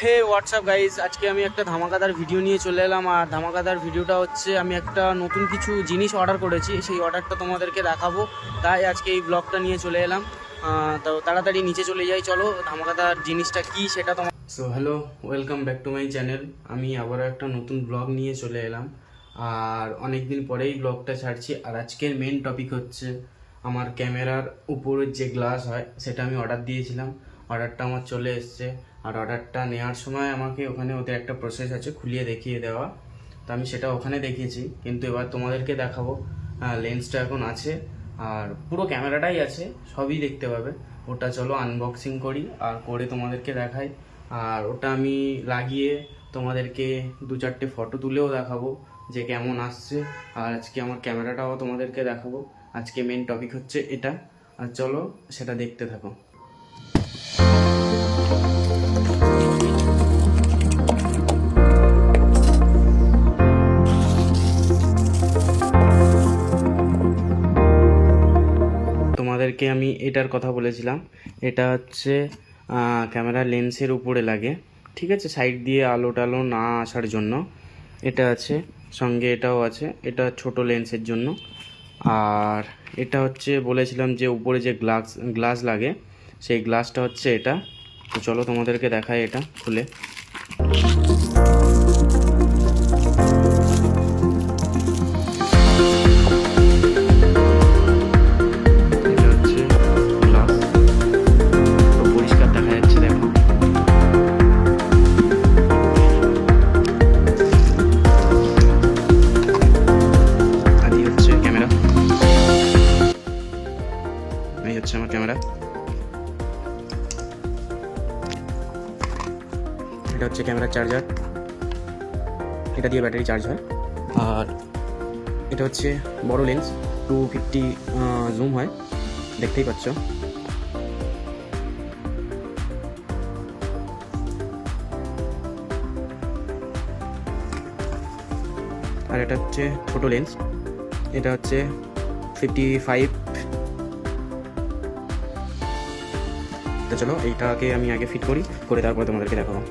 হে WhatsApp guys, আজকে আমি একটা ধামাকাদার ভিডিও নিয়ে চলে এলাম। আর ধামাকাদার ভিডিওটা হচ্ছে আমি একটা নতুন কিছু জিনিস অর্ডার করেছি, সেই অর্ডারটা তোমাদেরকে দেখাবো। তাই আজকে এই ব্লগটা নিয়ে চলে এলাম। তো তাড়াতাড়ি নিচে চলে যাই, চলো। ধামাকাদার জিনিসটা কি সেটা তোমার hello, welcome back to my channel. আমি আবারও একটা নতুন ব্লগ নিয়ে চলে এলাম, আর অনেক দিন পরেই ব্লগটা ছাড়ছি। আর আজকের মেন টপিক হচ্ছে আমার ক্যামেরার উপরের যে গ্লাস হয় সেটা আমি অর্ডার দিয়েছিলাম। অর্ডারটা আমার চলে এসছে। আর অর্ডারটা নেওয়ার সময় আমাকে ওখানে ওদের একটা প্রসেস আছে খুলিয়ে দেখিয়ে দেওয়া, তো আমি সেটা ওখানে দেখিয়েছি। কিন্তু এবার তোমাদেরকে দেখাবো। লেন্সটা এখন আছে আর পুরো ক্যামেরাটাই আছে, সবই দেখতে পাবে। ওটা চলো আনবক্সিং করি আর করে তোমাদেরকে দেখাই। আর ওটা আমি লাগিয়ে তোমাদেরকে দু চারটে ফটো তুলেও দেখাবো যে কেমন আসছে। আর আজকে আমার ক্যামেরাটাও তোমাদেরকে দেখাবো। আজকে মেন টপিক হচ্ছে এটা, আর চলো সেটা দেখতে থাকো। তোমাদেরকে আমি এটার কথা বলেছিলাম, এটা হচ্ছে ক্যামেরা লেন্সের উপরে লাগে, ঠিক আছে, সাইড দিয়ে আলো টালো না আসার জন্য এটা আছে। সঙ্গে এটাও আছে, এটা ছোট লেন্সের জন্য। আর এটা হচ্ছে বলেছিলাম যে উপরে যে গ্লাস লাগে, সেই গ্লাসটা হচ্ছে এটা। তো চলো তোমাদেরকে দেখাই এটা খুলে। এই হচ্ছে আমার ক্যামেরা, এটা হচ্ছে ক্যামেরার চার্জার, এটা দিয়ে ব্যাটারি চার্জ হয়। আর এটা হচ্ছে বড় লেন্স, 250 জুম হয়, দেখতেই পাচ্ছ। আর এটা হচ্ছে ছোট লেন্স, এটা হচ্ছে 55। তো চলো এইটাকে আমি আগে ফিট করে তারপরে তোমাদেরকে দেখাবো।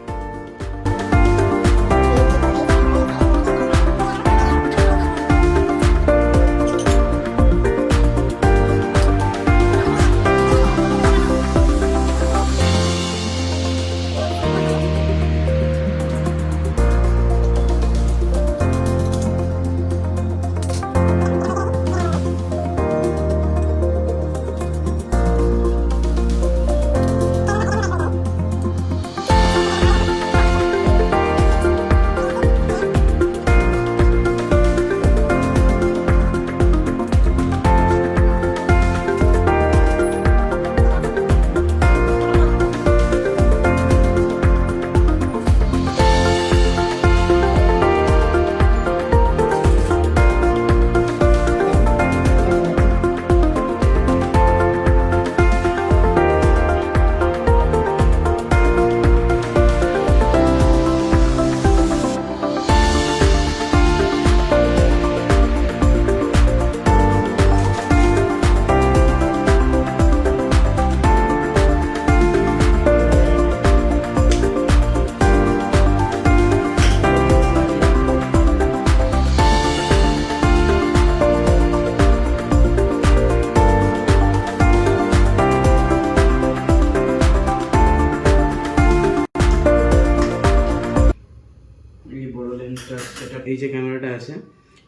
এই যে ক্যামেরাটা আছে,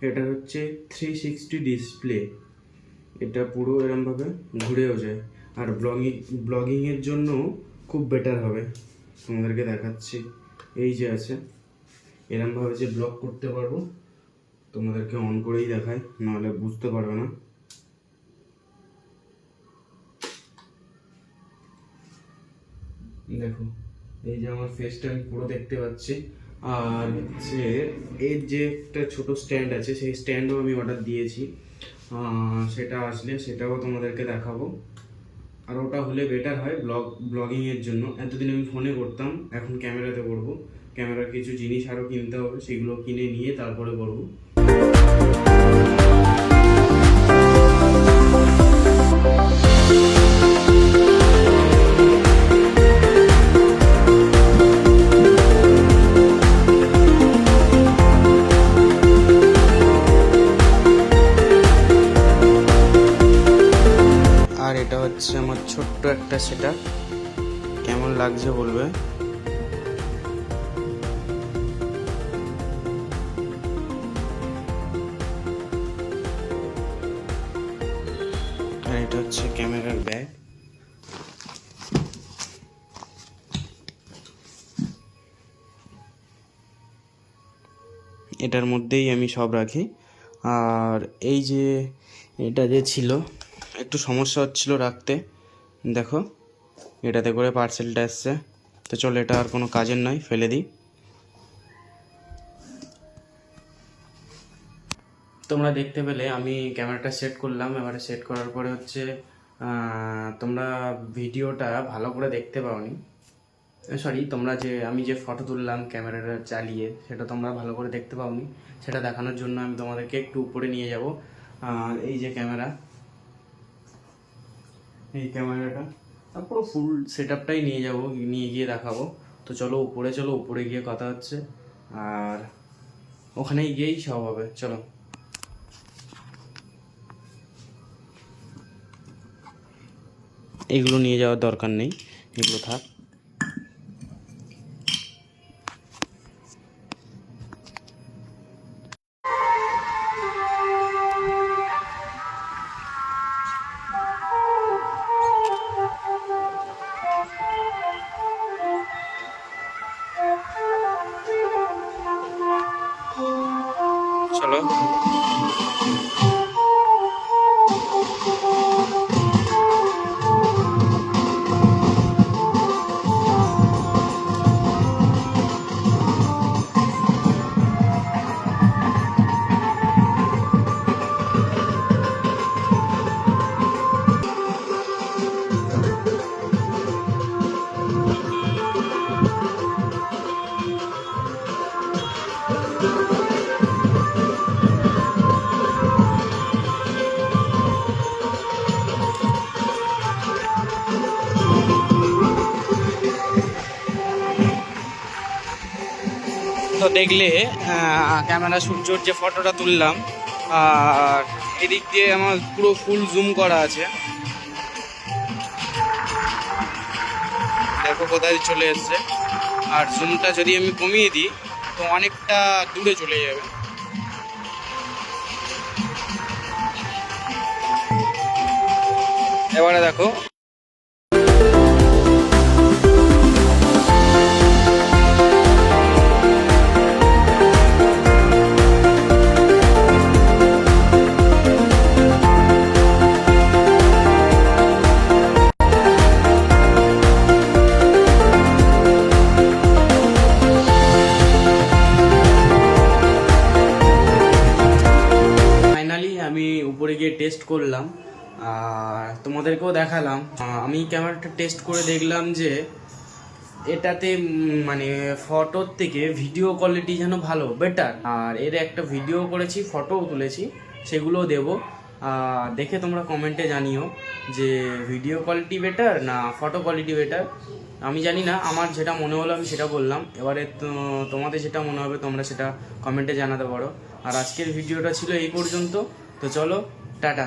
এটা হচ্ছে 360 ডিসপ্লে, এটা পুরো এরমভাবে ঘুরেও যায়। আর ব্লগিংয়ের জন্য খুব বেটার হবে, তোমাদেরকে দেখাচ্ছি। এই যে আছে, এরমভাবে যে ব্লগ করতে পারবো। তোমাদেরকে অন করেই দেখাই, নাহলে বুঝতে পারবে না। দেখো, এই যে আমার ফেসটা আমি পুরো দেখতে পাচ্ছি। আর হচ্ছে এর যে একটা ছোট স্ট্যান্ড আছে, সেই স্ট্যান্ডও আমি অর্ডার দিয়েছি, সেটা আসলে সেটাও তোমাদেরকে দেখাবো। আর ওটা হলে বেটার হয় ব্লগিংয়ের জন্য। এতদিন আমি ফোনে করতাম, এখন ক্যামেরাতে করবো। ক্যামেরার কিছু জিনিস আরও কিনতে হবে, সেগুলো কিনে নিয়ে তারপরে করবো। একটা সেটআপ, কেমন লাগছে বলবে। আর এটা হচ্ছে ক্যামেরার ব্যাগ। এটার মধ্যেই আমি সব রাখি। আর এই যে এটা যে ছিল, একটু সমস্যা হচ্ছিল রাখতে, দেখো এটাতে করে পার্সেলটা এসছে। তো চলো, এটা আর কোনো কাজের নয়, ফেলে দিই। তোমরা দেখতে পেলে আমি ক্যামেরাটা সেট করলাম। এবারে সেট করার পরে হচ্ছে তোমরা ভিডিওটা ভালো করে দেখতে পাওনি, সরি, তোমরা যে আমি যে ফটো তুললাম ক্যামেরাটা চালিয়ে, সেটা তোমরা ভালো করে দেখতে পাওনি। সেটা দেখানোর জন্য আমি তোমাদেরকে একটু উপরে নিয়ে যাব। এই যে ক্যামেরা, এই ক্যামেরাটা পুরো ফুল সেটআপটাই নিয়ে যাব, নিয়ে গিয়ে দেখাবো। তো চলো উপরে, চলো উপরে গিয়ে কথা হচ্ছে, আর ওখানে গিয়েই সব হবে। চলো। এগুলো নিয়ে যাওয়ার দরকার নেই, এগুলো থাক। চলো। তো দেখলে ক্যামেরা সূর্যর যে ফটোটা তুললাম, আর এদিক দিয়ে আমার পুরো ফুল জুম করা আছে, দেখো কোথায় চলে এসছে। আর জুমটা যদি আমি কমিয়ে দিই তো অনেকটা দূরে চলে যাবে। এবারে দেখো, আমি উপরে গিয়ে টেস্ট করলাম আর তোমাদেরকেও দেখালাম। আমি ক্যামেরাটা টেস্ট করে দেখলাম যে এটাতে মানে ফটোর থেকে ভিডিও কোয়ালিটি যেন ভালো, বেটার। আর এর একটা ভিডিও করেছি, ফটোও তুলেছি, সেগুলোও দেবো। দেখে তোমরা কমেন্টে জানিও যে ভিডিও কোয়ালিটি বেটার না ফটো কোয়ালিটি বেটার। আমি জানি না, আমার যেটা মনে হলো আমি সেটা বললাম। এবারে তোমাদের যেটা মনে হবে তোমরা সেটা কমেন্টে জানাতে পারো। আর আজকের ভিডিওটা ছিল এই পর্যন্ত। তো চলো, টাটা।